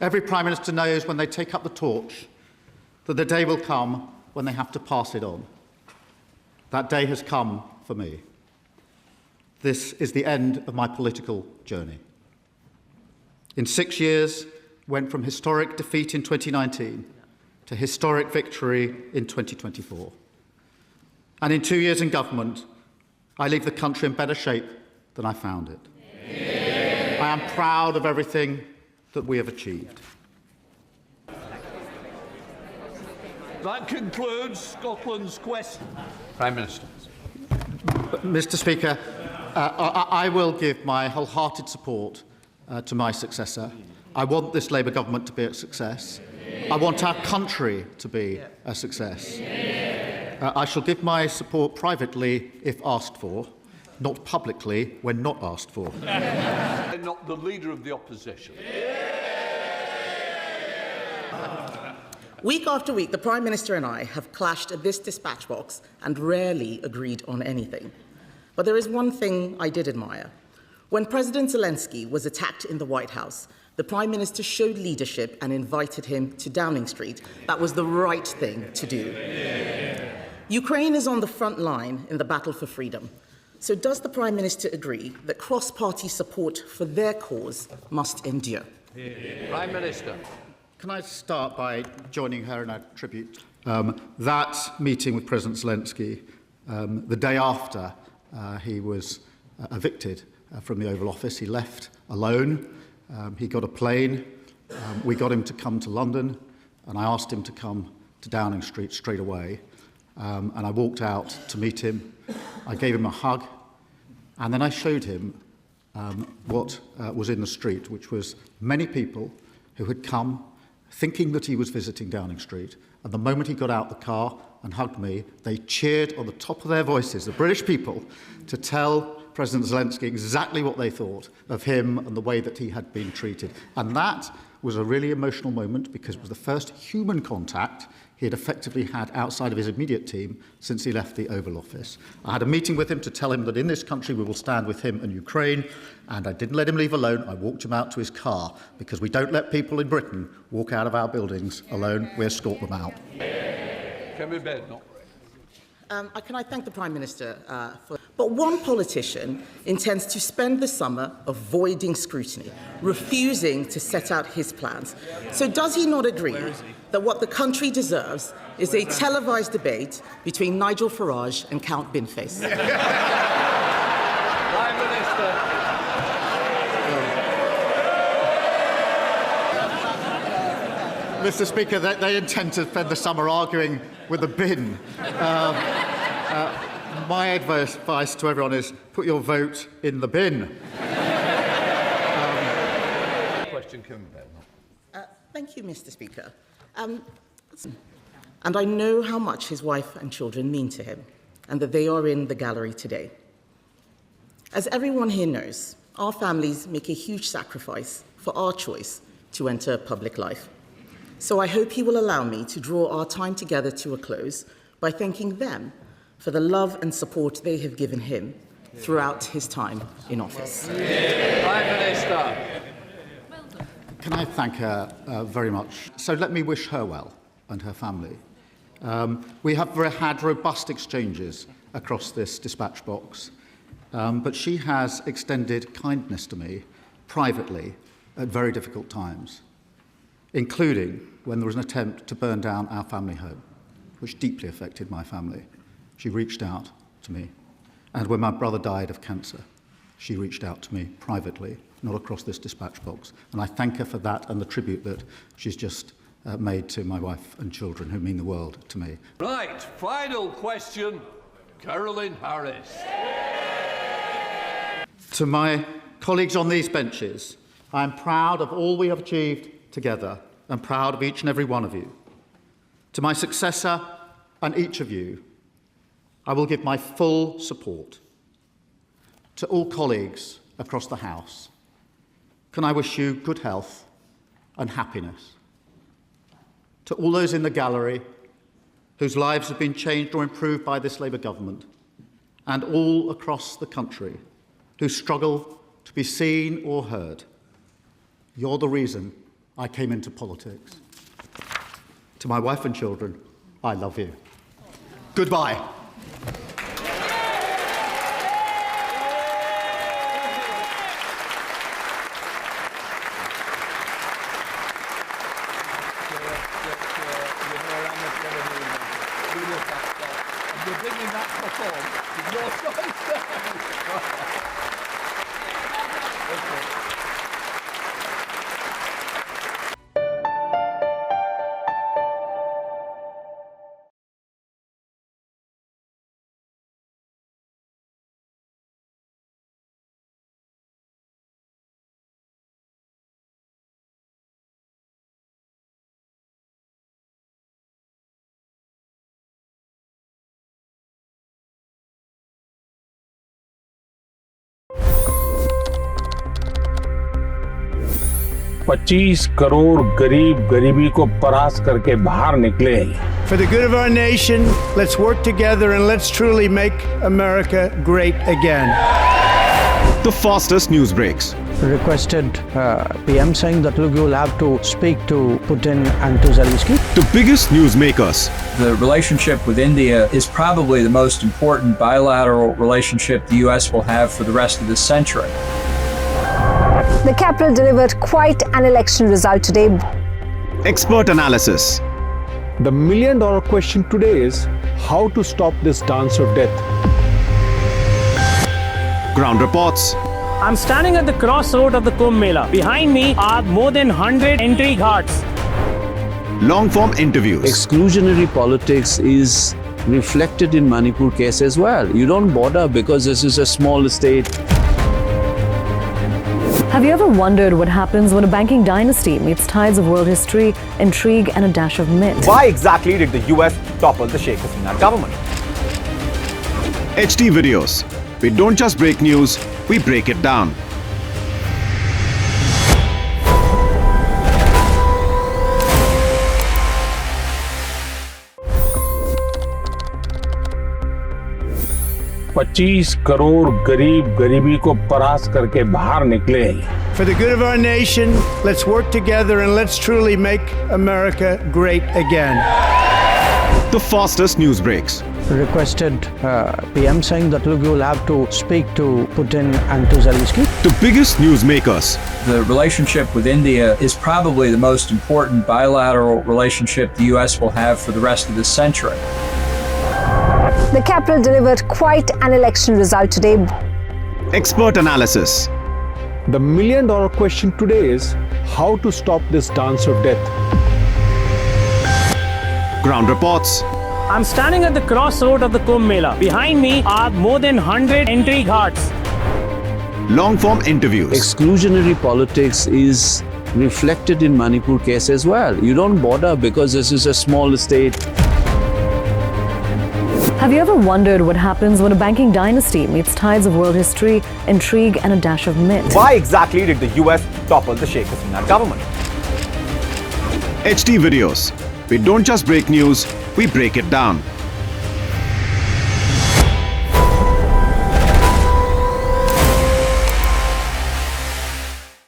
Every Prime Minister knows when they take up the torch that the day will come when they have to pass it on. That day has come for me. This is the end of my political journey. In 6 years, went from historic defeat in 2019 to historic victory in 2024. And in 2 years in government, I leave the country in better shape than I found it. I am proud of everything that we have achieved. That concludes Scotland's question. Prime Minister. Mr. Speaker, I will give my wholehearted support to my successor. I want this Labour government to be a success. I want our country to be a success. I shall give my support privately if asked for, not publicly when not asked for. Not the Leader of the Opposition. Week after week, the Prime Minister and I have clashed at this dispatch box and rarely agreed on anything. But there is one thing I did admire. When President Zelensky was attacked in the White House, the Prime Minister showed leadership and invited him to Downing Street. That was the right thing to do. Ukraine is on the front line in the battle for freedom. So does the Prime Minister agree that cross-party support for their cause must endure? Prime Minister. Can I start by joining her in a tribute? That meeting with President Zelensky, the day after he was evicted from the Oval Office, he left alone. He got a plane. We got him to come to London, and I asked him to come to Downing Street straight away. And I walked out to meet him. I gave him a hug, and then I showed him what was in the street, which was many people who had come thinking that he was visiting Downing Street, and the moment he got out the car and hugged me, they cheered on the top of their voices, the British people, to tell President Zelensky exactly what they thought of him and the way that he had been treated. And that was a really emotional moment because it was the first human contact he had effectively had outside of his immediate team since he left the Oval Office. I had a meeting with him to tell him that in this country we will stand with him and Ukraine, and I didn't let him leave alone. I walked him out to his car because we don't let people in Britain walk out of our buildings alone. We escort them out. Can I thank the Prime Minister for... But one politician intends to spend the summer avoiding scrutiny, refusing to set out his plans. So does he not agree that what the country deserves is a televised debate between Nigel Farage and Count Binface? Prime Minister. Mr. Speaker, they intend to spend the summer arguing with the bin. My advice to everyone is put your vote in the bin. Question coming back. Thank you, Mr. Speaker. And I know how much his wife and children mean to him, and that they are in the gallery today. As everyone here knows, our families make a huge sacrifice for our choice to enter public life. So I hope he will allow me to draw our time together to a close by thanking them for the love and support they have given him throughout his time in office. Prime Minister. Can I thank her very much? So let me wish her well and her family. We have had robust exchanges across this dispatch box, but she has extended kindness to me privately at very difficult times, including when there was an attempt to burn down our family home, which deeply affected my family. She reached out to me. And when my brother died of cancer, she reached out to me privately, not across this dispatch box. And I thank her for that and the tribute that she's just made to my wife and children, who mean the world to me. Right, final question, Caroline Harris. To my colleagues on these benches, I am proud of all we have achieved together and proud of each and every one of you. To my successor and each of you, I will give my full support. To all colleagues across the House, can I wish you good health and happiness. To all those in the gallery whose lives have been changed or improved by this Labour government, and all across the country who struggle to be seen or heard, you're the reason I came into politics. To my wife and children, I love you. Goodbye. You're bringing that perform. Your choice. $25 crore गरीब गरीबी को परास्त करके बाहर निकले। For the good of our nation, let's work together and let's truly make America great again. The fastest news breaks. Requested PM saying that look, you'll have to speak to Putin and to Zelensky. The biggest newsmakers. The relationship with India is probably the most important bilateral relationship the U.S. will have for the rest of this century. The capital delivered quite an election result today. Expert analysis. The million-dollar question today is how to stop this dance of death. Ground reports. I'm standing at the crossroad of the Kumbh Mela. Behind me are more than 100 entry ghats. Long-form interviews. Exclusionary politics is reflected in Manipur case as well. You don't bother because this is a small state. Have you ever wondered what happens when a banking dynasty meets tides of world history, intrigue, and a dash of myth? Why exactly did the US topple the Sheikh Hasina government? HD videos. We don't just break news, we break it down. $25 crore गरीब गरीबी को परास्त करके बाहर निकले। For the good of our nation, let's work together and let's truly make America great again. The fastest news breaks. Requested PM saying that look, you'll have to speak to Putin and to Zelensky. The biggest newsmakers. The relationship with India is probably the most important bilateral relationship the U.S. will have for the rest of this century. The capital delivered quite an election result today. Expert analysis. The million-dollar question today is how to stop this dance of death. Ground reports. I'm standing at the crossroad of the Kumbh Mela. Behind me are more than 100 entry ghats. Long-form interviews. Exclusionary politics is reflected in Manipur case as well. You don't bother because this is a small state. Have you ever wondered what happens when a banking dynasty meets tides of world history, intrigue, and a dash of myth? Why exactly did the US topple the Sheikh Hasina government? HD videos. We don't just break news, we break it down.